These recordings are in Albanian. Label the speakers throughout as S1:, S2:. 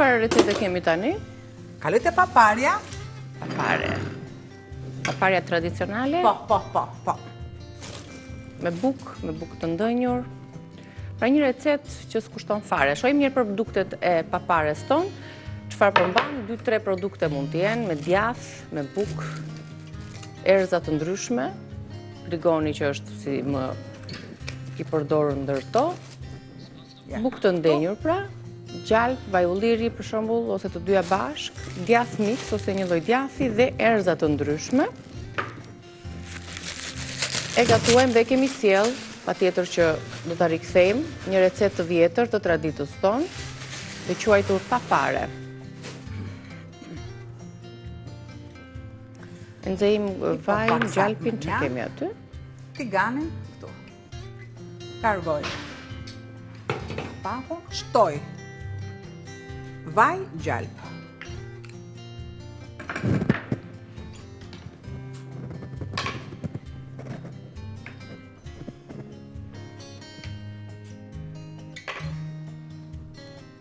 S1: Çfarë recete kemi tani?
S2: Kaloj te paparja.
S1: Paparja tradicionale.
S2: Po.
S1: Me bukë të ndënjur. Pra një recet që s'kushton fare. Shohim mirë produktet e papares tonë. Çfarë përmban? 2-3 produkte mund të jenë me djath, me bukë, erëza të ndryshme. Rigoni që është si më i përdorur ndër to. Bukë të ndenjur pra. Gjalp, vaj ulliri për shembull, ose të dyja bashk, djath mix ose një lloj djathi dhe erëza të ndryshme. E gatuajmë dhe kemi sjell, patjetër që do ta rikthejmë një recetë të vjetër të traditës tonë, të quajtur papare. Nxejmë vajin, gjalpin, që kemi aty?
S2: Tiganin këtu. Kargoj. Papo, shtoj. Vaj, gjalp.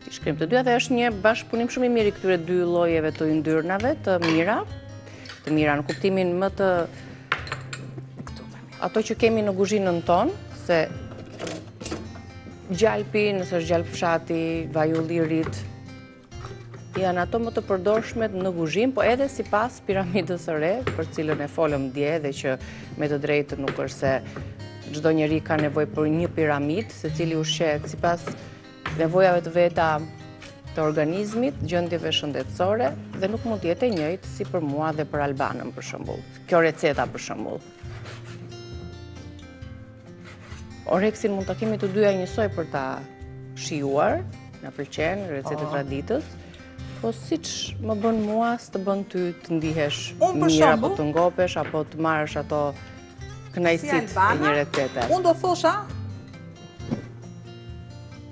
S1: Shkrim të dyja dhe është një bashkëpunim shumë i mirë i këtyre dy llojeve të yndyrnave të mira në kuptimin më të ato që kemi në kuzhinën tonë, se gjalpi, nëse është gjalp fshati, vaj ullirit, janë ato më të përdorshmet në kuzhinë, po edhe sipas piramidës së re, për cilën e folëm dje dhe që me të drejtë nuk është se çdo njeri ka nevojë për një piramidë, secili ushqehet sipas nevojave të veta të organizmit, gjendjeve shëndetësore dhe nuk mund të jetë e njëjtë si për mua dhe për Albanën për shembull. Kjo receta për shembull. Oreksin mund ta kemi të dyja njësoj për ta shijuar, na pëlqen recetë traditës. Po siç më bën mua, s'të bën ty të ndihesh mirë apo të ngopesh apo të marrësh ato kënaqësitë e një recete.
S2: Unë do thosha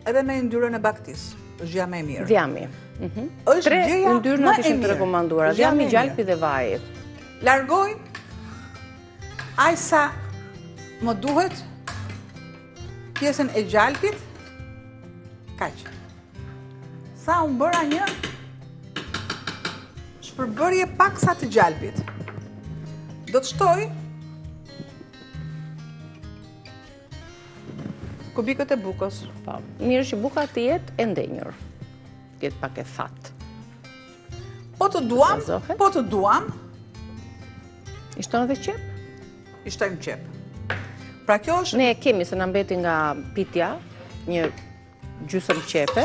S2: edhe me yndyrën e baktis, është gjëja më e mirë.
S1: Djami.
S2: Është gjëja
S1: yndyrna që ishin të rekomanduara, djami, gjalpi dhe vaji.
S2: Largoj aq sa më duhet pjesën e gjalpit, kaq. Sa unë bëra një shpërbërje paksa të gjalpit. Do të shtoj kubikët e bukës.
S1: Po, mirë që buka të jetë e ndenjur. Të jetë pak e thatë.
S2: Po të duam.
S1: I shton edhe qep?
S2: I shtojmë qep. Pra kjo është...
S1: Ne kemi se na mbeti nga pitja, një gjysmë qepe.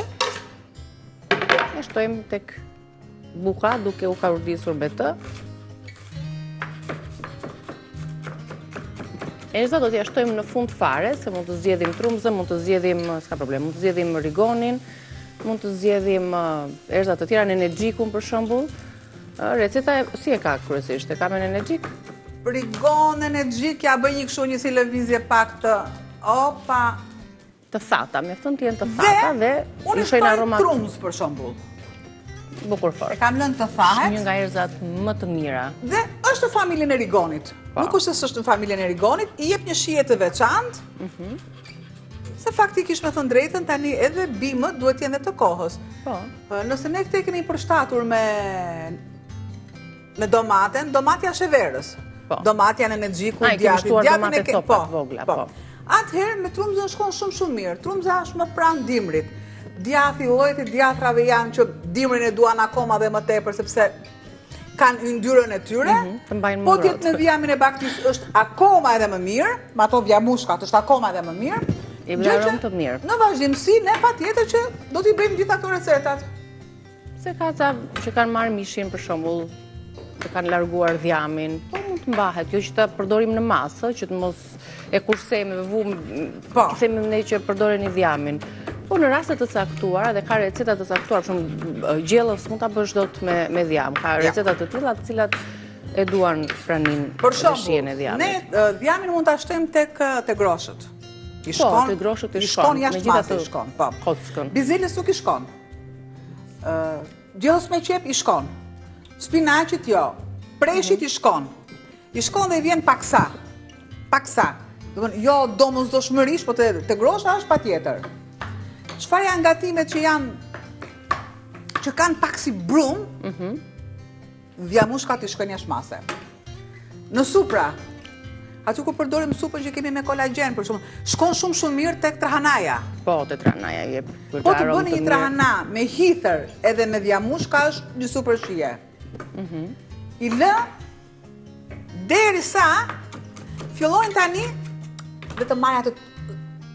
S1: E shtojmë tek buka duke u karudisur me të. Erëza do t'ja shtojmë në fund fare, se mund të zgjedhim trumzën, mund të zgjedhim, s'ka problem, mund të zgjedhim rigonin, mund të zgjedhim erëza të tjera, energjikun për shembull. Receta si e ka kryesisht? E ka me energjik?
S2: Rigon, energjik, ja bëj një kështu një si lëvizje pak të opa.
S1: Të thata, mjafton të jenë të thata dhe
S2: unë shtoj trumz për shembull.
S1: Bukur fort.
S2: E kam lënë të thahet.
S1: Një nga erëzat më të mira.
S2: Dhe është në familjen e rigonit. Nuk është se është në familjen e rigonit, i jep një shije të veçantë. Se faktikisht me thënë drejtën, tani edhe bimët duhet jenë të kohës. Nëse ne këtë kemi përshtatur me domaten, domatja është e verës. Domatja në energjiku,
S1: djatin e vogla.
S2: Atëherë me trumzën shkon shumë mirë. Trumza është më pranë dimrit. Djathi, llojet e djatrave janë që dimrin e duan akoma dhe më tepër sepse kanë yndyrën e tyre. Po tjetë në vjamin e baktis është akoma edhe më mirë, me ato vjamushkat është akoma edhe më mirë.
S1: I vlerën të mirë.
S2: Në vazhdimsi, ne patjetër që do t'i bëjmë gjitha këto recetat.
S1: Se ka ca që kanë marrë mishin për shembull, që kanë larguar dhjamin, po mund të mbahet, kjo që ta përdorim në masë, që të mos e kursejmë me vumë, themi ne që përdoreni dhjamin. Po në raste të caktuara dhe ka receta të caktuara, për shembull gjellës mund ta bësh dot me dhjam. Ka receta të tilla të cilat e duan pranin dhe shijen e dhjamit.
S2: Ne dhjamin mund ta shtojmë tek groshët.
S1: Po, te groshët i shkon,
S2: megjithatë i shkon, po.
S1: Kockën.
S2: Bizeles nuk i shkon. Gjellës me qep i shkon. Spinaqit jo. Preshit i shkon. I shkon dhe i vjen paksa. Paksa. Jo domosdoshmërisht, po te grosha është patjetër. Çfarë janë gatimet që që kanë pak si brum, dhjamushkat i shkojnë jashtë mase. Në supra, aty ku përdorim supën që kemi me kolagen, për shumë, shkon shumë mirë tek trahanaja.
S1: Po, te trahanaja jep.
S2: Po të bëni një trahana me hither edhe me dhjamushka është një super shije. I lë, derisa fillojnë tani dhe të marrë atë,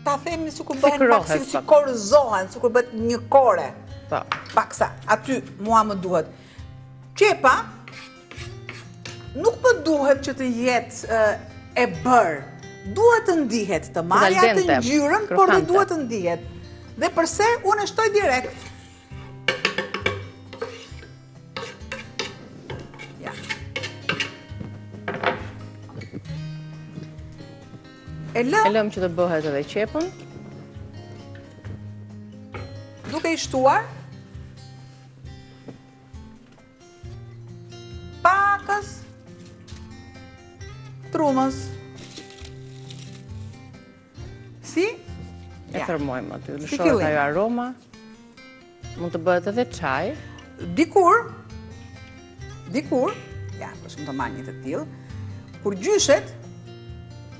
S2: ta themi si kur bëhen pak si korëzohen, si kur bëhet një kore. Paksa, aty mua më duhet. Qepa, nuk më duhet që të jetë e bërë. Duhet të ndihet, të marrë atë ngjyrën, por dhe duhet të ndihet. Dhe përse, unë e shtoj direkt. Ja. E
S1: lëm që të bëhet edhe qepën.
S2: Duke i shtuar. Pakës. Trumës. Si?
S1: E thërmojmë aty, lëshohet ajo aroma. Mund të bëhet edhe çaj.
S2: Dikur, ja, për shumë të marrë një të tillë, kur gjyshet,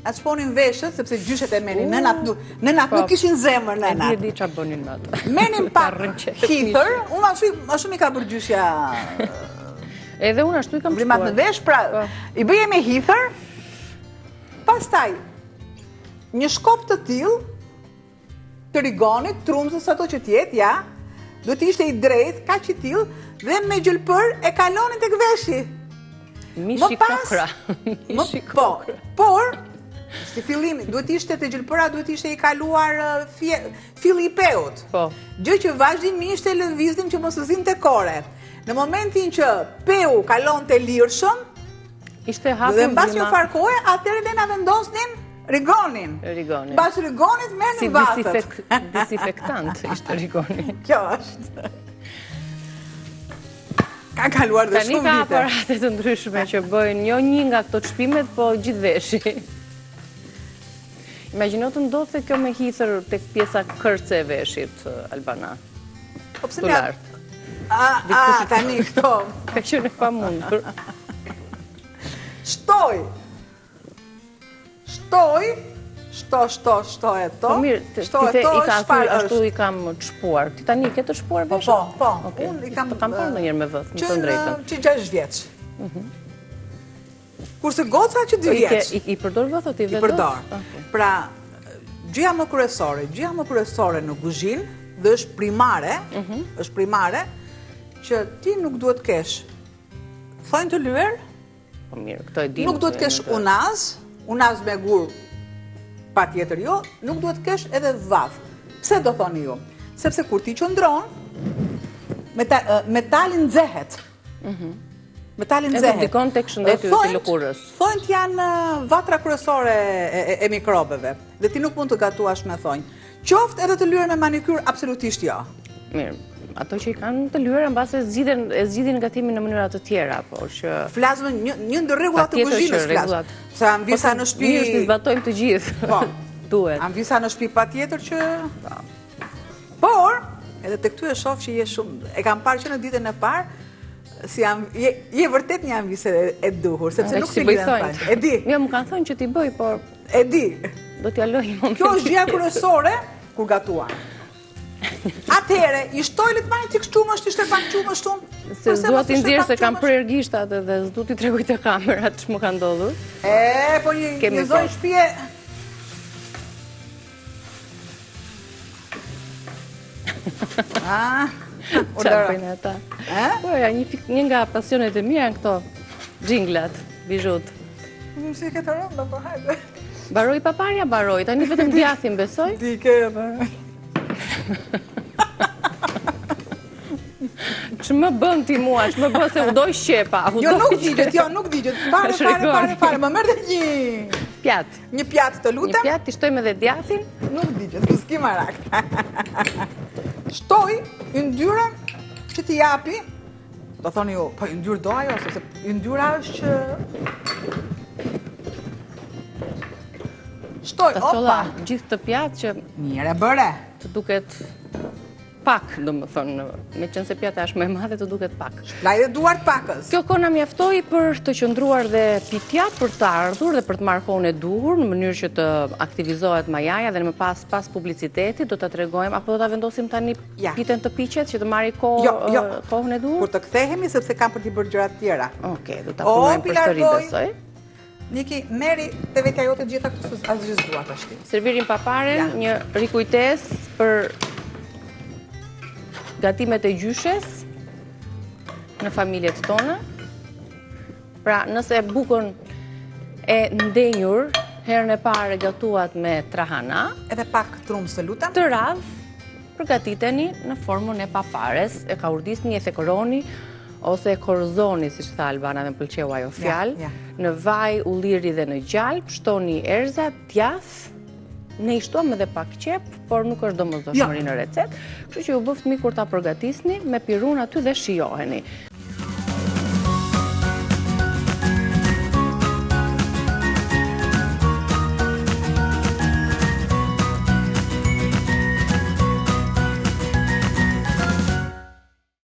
S2: atë shponin veshët, sepse gjyshet e menin, nënat nuk kishin zemër nënat.
S1: E di çfarë bënin me atë.
S2: Menin pak hither, unë ma shumë i ka për gjyshja.
S1: Edhe unë ashtu i kam
S2: vrimat në vesh, pra i bëje me hither, pastaj një shkop të tillë të rigonit, trumzës ato që tjetë, ja, do t'ishte i drejt, ka që tillë, dhe me gjëlpër e kalonin tek veshi.
S1: Mishi kokra.
S2: Por, si fillimi, duhet ishte të gjëlpëra, duhet ishte i kaluar filli i peut. Gjë që vazhdimisht e lëviznim që mos zinte kore. Në momentin që peu kalon të lirshëm, dhe mbas një farkohe, atëherë dhe na vendosnin rigonin. Bas rigonit merë një vatët.
S1: Si disinfektant ishte rigoni.
S2: Kjo është. Ka kaluar dhe shumë vite.
S1: Tani ka aparate të ndryshme që bëjnë jo një nga këto çmimet, po gjithë veshi. Imagjino të ndodhte kjo me hither tek pjesa kërce e veshit, Albana.
S2: Po pse ne? Tani këto.
S1: Ka qenë e pamundur.
S2: Shtoj e to.
S1: Po mirë, ashtu i kam çpuar. Ti tani ke të shpuar veshët?
S2: Po. Unë i kam
S1: parë ndonjëherë me vëth, më të drejtën.
S2: Që 6 vjeç. Kurse goca që 2 vjeç.
S1: I përdor vëthët, i
S2: vedos? I përdor. Pra, gjëja më kryesore në kuzhinë dhe është primare, që ti nuk duhet kesh thonjë të lyer.
S1: Po mirë, këto e di.
S2: Nuk duhet kesh unaz me gur, pa tjetër jo, nuk duhet kesh edhe vath. Pse do thoni ju? Sepse kur ti qëndron, metalin nxehet.
S1: Edhe dikon tek shëndeti i lëkurës.
S2: Thonjt janë vatra kryesore e mikrobeve, dhe ti nuk mund të gatuash me thonjë. Qoftë edhe të lyer me manikyr, absolutisht jo.
S1: Mirë. Ato që i kanë të lyera në base e zgjidhin gatimin në mënyra të tjera, por që...
S2: Flasme një ndër rregullat të kuzhinës flasme. Se anë visa në shtëpi...
S1: Mirë është të zbatojmë të gjithë.
S2: Po,
S1: duhet.
S2: Anë visa në shtëpi pa tjetër që... Por, edhe të këtu e shoh që je shumë... E kam parë që në ditën e parë, si je vërtet një anë vise e duhur, sepse nuk si gjithë në parë. E di.
S1: Jo, më kanë thonë që ti bëj, por...
S2: E di.
S1: Do t'ja loj një moment.
S2: Kjo është gjëja kryesore kur gatuan. Atëhere, i shtoj le të marrë çik çumësh, ishte pak çumësh tonë.
S1: Se s'dua t'i nxjerr se kam prerë gishtat edhe s'du t'i tregoj te kamerat ç'më ka ndodhur.
S2: Po një zonjë shtëpie.
S1: Çfarë bëjnë ata? Po ja, një nga pasionet e mia janë këto xhinglat, bijut.
S2: Nuk si ke të rëndë, po hajde.
S1: Baroi paparja, baroi, tani vetëm djathim besoj.
S2: Dike,
S1: Që më bën ti mua, që më bën se u doj shqepa.
S2: Jo, nuk digjet, fare, më mërë dhe një...
S1: Pjatë.
S2: Një pjatë të lutem.
S1: Një pjatë, ti shtojmë edhe djathin.
S2: Nuk digjet, të s'ki marak. Shtoj yndyrën që t'i japi, do thoni ju, po yndyr do ajo, sepse yndyra është që... Shtoj, opa.
S1: Gjithë të pjatë që...
S2: Njëre bëre.
S1: Të duket pak, domethënë, meqense pjata është më e madhe të duket pak.
S2: Lajde duart pakës.
S1: Kjo kohë na mjaftoi për të qëndruar dhe pitjat për të ardhur dhe për të marrë kohën e duhur në mënyrë që të aktivizohet majaja dhe më pas publicitetit do ta tregojmë apo do ta vendosim tani pitën të piqet që të marrë kohën e duhur.
S2: Kur të kthehemi sepse kam për t'i bërë gjëra të tjera.
S1: Okej, do ta punojmë përsëri besoj.
S2: Niki, merri të vetja jote gjitha këtu asgjë s'dua tash.
S1: Servirin papare, një rikujtesë për gatimet e gjyshes në familjet tona. Pra, nëse bukën e ndenjur herën e parë gatuat me trahana,
S2: edhe pak trumsë, lutem.
S1: Të radh, përgatiteni në formën e papares, e kaurdisni, e thekoroni, ose e korzoni, si që tha Albana, me pëlqeu ajo fjalë, në vaj, ulliri dhe në gjalp, shtoni erza, djath, ne i shtuam edhe pak qep, por nuk është domosdoshmëri në recet, kështu që ju bëft mi kur ta përgatisni, me pirun aty dhe shijoheni.